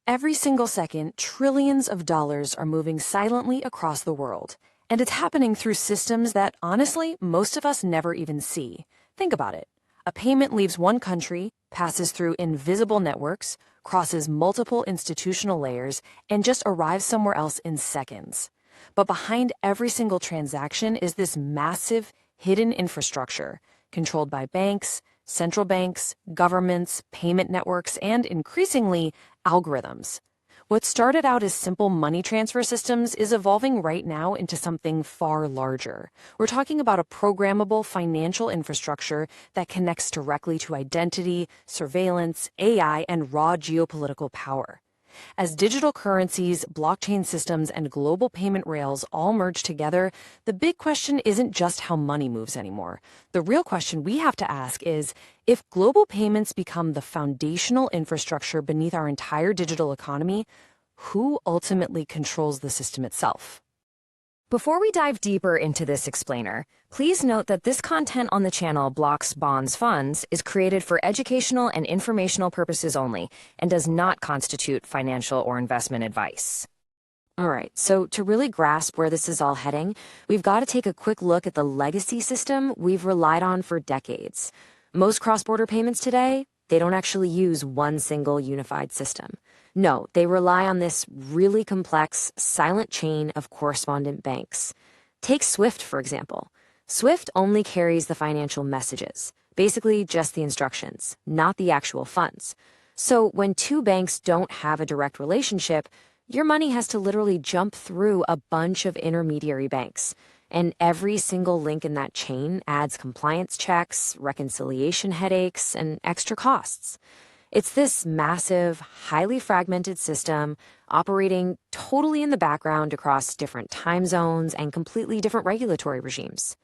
Every single second, trillions of dollars are moving silently across the world. And it's happening through systems that, honestly, most of us never even see. Think about it. A payment leaves one country, passes through invisible networks, crosses multiple institutional layers, and just arrives somewhere else in seconds. But behind every single transaction is this massive, hidden infrastructure, controlled by banks, central banks, governments, payment networks, and increasingly, algorithms. What started out as simple money transfer systems is evolving right now into something far larger. We're talking about a programmable financial infrastructure that connects directly to identity, surveillance, AI, and raw geopolitical power. As digital currencies, blockchain systems, and global payment rails all merge together, the big question isn't just how money moves anymore. The real question we have to ask is, if global payments become the foundational infrastructure beneath our entire digital economy, who ultimately controls the system itself? Before we dive deeper into this explainer, please note that this content on the channel, Blocks Bonds Funds, is created for educational and informational purposes only and does not constitute financial or investment advice. All right, so to really grasp where this is all heading, we've got to take a quick look at the legacy system we've relied on for decades. Most cross-border payments today, they don't actually use one single unified system. No, they rely on this really complex, silent chain of correspondent banks. Take SWIFT, for example. SWIFT only carries the financial messages, basically just the instructions, not the actual funds. So when two banks don't have a direct relationship, your money has to literally jump through a bunch of intermediary banks. And every single link in that chain adds compliance checks, reconciliation headaches, and extra costs. It's this massive, highly fragmented system operating totally in the background across different time zones and completely different regulatory regimes.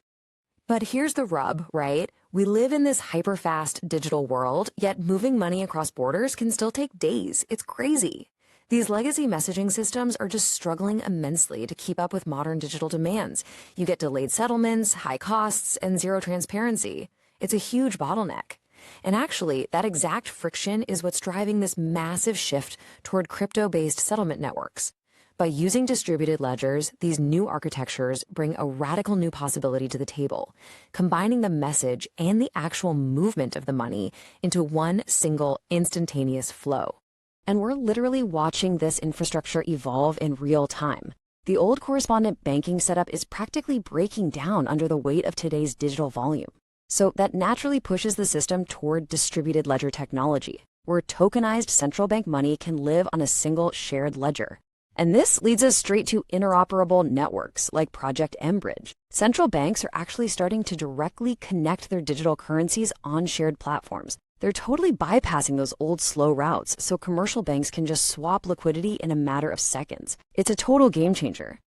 But here's the rub, right? We live in this hyper-fast digital world, yet moving money across borders can still take days. It's crazy. These legacy messaging systems are just struggling immensely to keep up with modern digital demands. You get delayed settlements, high costs, and zero transparency. It's a huge bottleneck. And actually, that exact friction is what's driving this massive shift toward crypto-based settlement networks. By using distributed ledgers, these new architectures bring a radical new possibility to the table, combining the message and the actual movement of the money into one single instantaneous flow. And we're literally watching this infrastructure evolve in real time. The old correspondent banking setup is practically breaking down under the weight of today's digital volume. So that naturally pushes the system toward distributed ledger technology, where tokenized central bank money can live on a single shared ledger. And this leads us straight to interoperable networks like Project Mbridge. Central banks are actually starting to directly connect their digital currencies on shared platforms. They're totally bypassing those old slow routes, so commercial banks can just swap liquidity in a matter of seconds. It's a total game changer.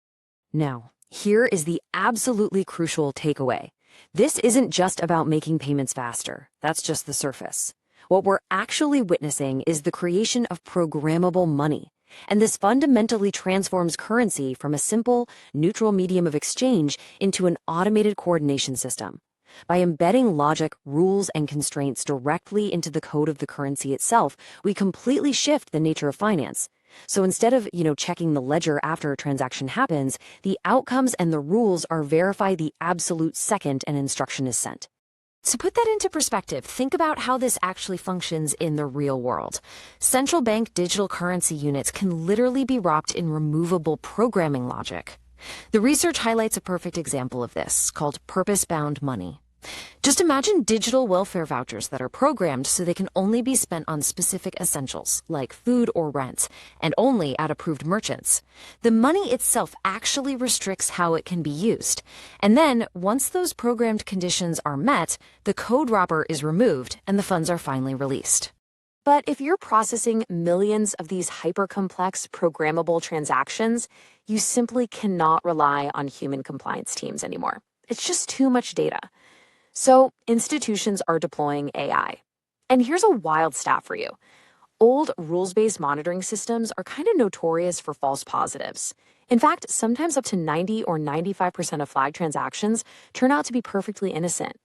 Now, here is the absolutely crucial takeaway. This isn't just about making payments faster. That's just the surface. What we're actually witnessing is the creation of programmable money. And this fundamentally transforms currency from a simple, neutral medium of exchange into an automated coordination system. By embedding logic, rules, and constraints directly into the code of the currency itself, we completely shift the nature of finance. So instead of, checking the ledger after a transaction happens, the outcomes and the rules are verified the absolute second an instruction is sent. To put that into perspective, think about how this actually functions in the real world. Central bank digital currency units can literally be wrapped in removable programming logic. The research highlights a perfect example of this, called purpose-bound money. Just imagine digital welfare vouchers that are programmed so they can only be spent on specific essentials, like food or rent, and only at approved merchants. The money itself actually restricts how it can be used. And then, once those programmed conditions are met, the code wrapper is removed and the funds are finally released. But if you're processing millions of these hyper-complex programmable transactions, you simply cannot rely on human compliance teams anymore. It's just too much data. So institutions are deploying AI. And here's a wild stat for you. Old rules-based monitoring systems are kind of notorious for false positives. In fact, sometimes up to 90 or 95% of flagged transactions turn out to be perfectly innocent.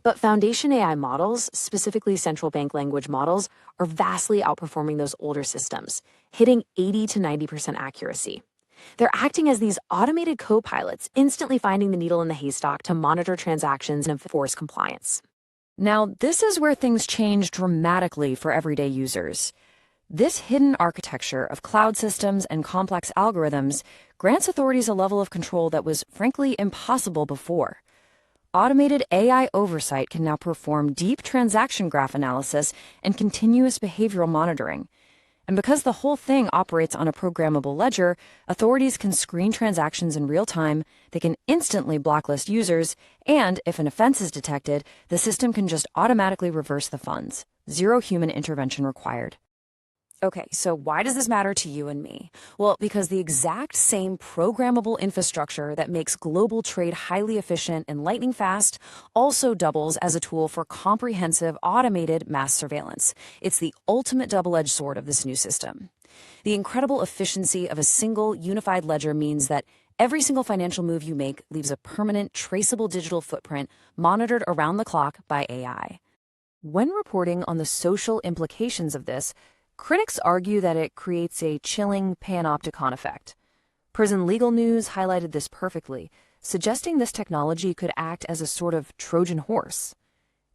But foundation AI models, specifically central bank language models, are vastly outperforming those older systems, hitting 80 to 90% accuracy. They're acting as these automated co-pilots, instantly finding the needle in the haystack to monitor transactions and enforce compliance. Now, this is where things change dramatically for everyday users. This hidden architecture of cloud systems and complex algorithms grants authorities a level of control that was frankly impossible before. Automated AI oversight can now perform deep transaction graph analysis and continuous behavioral monitoring. And because the whole thing operates on a programmable ledger, authorities can screen transactions in real time, they can instantly blacklist users, and if an offense is detected, the system can just automatically reverse the funds. Zero human intervention required. Okay, so why does this matter to you and me? Well, because the exact same programmable infrastructure that makes global trade highly efficient and lightning fast also doubles as a tool for comprehensive automated mass surveillance. It's the ultimate double-edged sword of this new system. The incredible efficiency of a single unified ledger means that every single financial move you make leaves a permanent, traceable digital footprint monitored around the clock by AI. When reporting on the social implications of this, critics argue that it creates a chilling panopticon effect. Prison Legal News highlighted this perfectly, suggesting this technology could act as a sort of Trojan horse.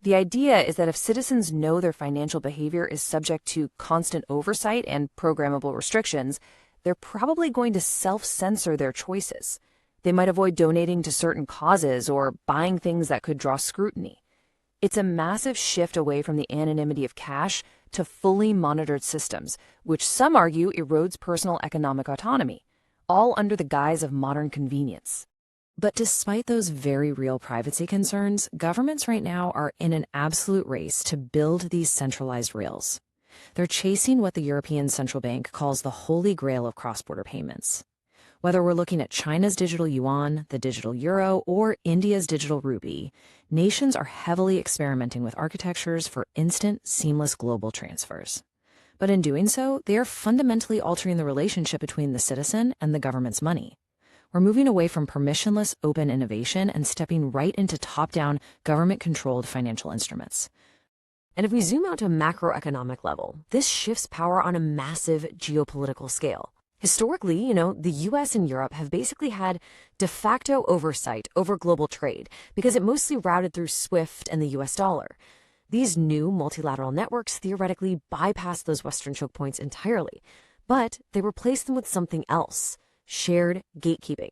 The idea is that if citizens know their financial behavior is subject to constant oversight and programmable restrictions, they're probably going to self-censor their choices. They might avoid donating to certain causes or buying things that could draw scrutiny. It's a massive shift away from the anonymity of cash to fully monitored systems, which some argue erodes personal economic autonomy, all under the guise of modern convenience. But despite those very real privacy concerns, governments right now are in an absolute race to build these centralized rails. They're chasing what the European Central Bank calls the holy grail of cross-border payments. Whether we're looking at China's digital yuan, the digital euro, or India's digital rupee, nations are heavily experimenting with architectures for instant, seamless global transfers. But in doing so, they are fundamentally altering the relationship between the citizen and the government's money. We're moving away from permissionless open innovation and stepping right into top-down, government-controlled financial instruments. And if we zoom out to a macroeconomic level, this shifts power on a massive geopolitical scale. Historically, the US and Europe have basically had de facto oversight over global trade because it mostly routed through SWIFT and the US dollar. These new multilateral networks theoretically bypass those Western choke points entirely, but they replace them with something else: shared gatekeeping.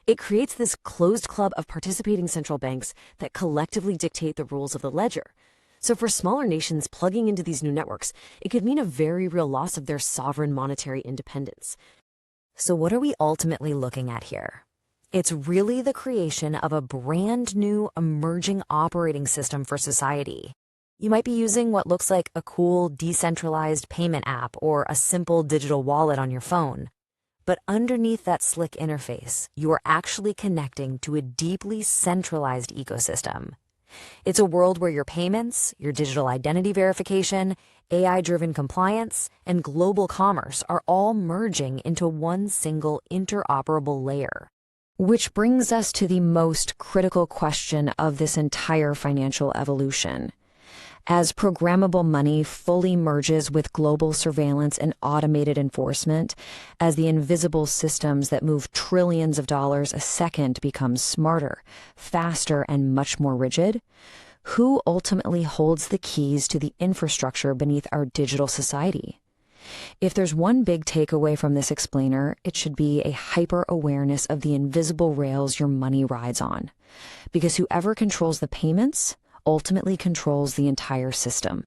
It creates this closed club of participating central banks that collectively dictate the rules of the ledger. So for smaller nations plugging into these new networks, it could mean a very real loss of their sovereign monetary independence. So what are we ultimately looking at here? It's really the creation of a brand new emerging operating system for society. You might be using what looks like a cool decentralized payment app or a simple digital wallet on your phone. But underneath that slick interface, you are actually connecting to a deeply centralized ecosystem. It's a world where your payments, your digital identity verification, AI-driven compliance, and global commerce are all merging into one single interoperable layer. Which brings us to the most critical question of this entire financial evolution. As programmable money fully merges with global surveillance and automated enforcement, as the invisible systems that move trillions of dollars a second become smarter, faster, and much more rigid, who ultimately holds the keys to the infrastructure beneath our digital society? If there's one big takeaway from this explainer, it should be a hyper-awareness of the invisible rails your money rides on. Because whoever controls the payments ultimately controls the entire system.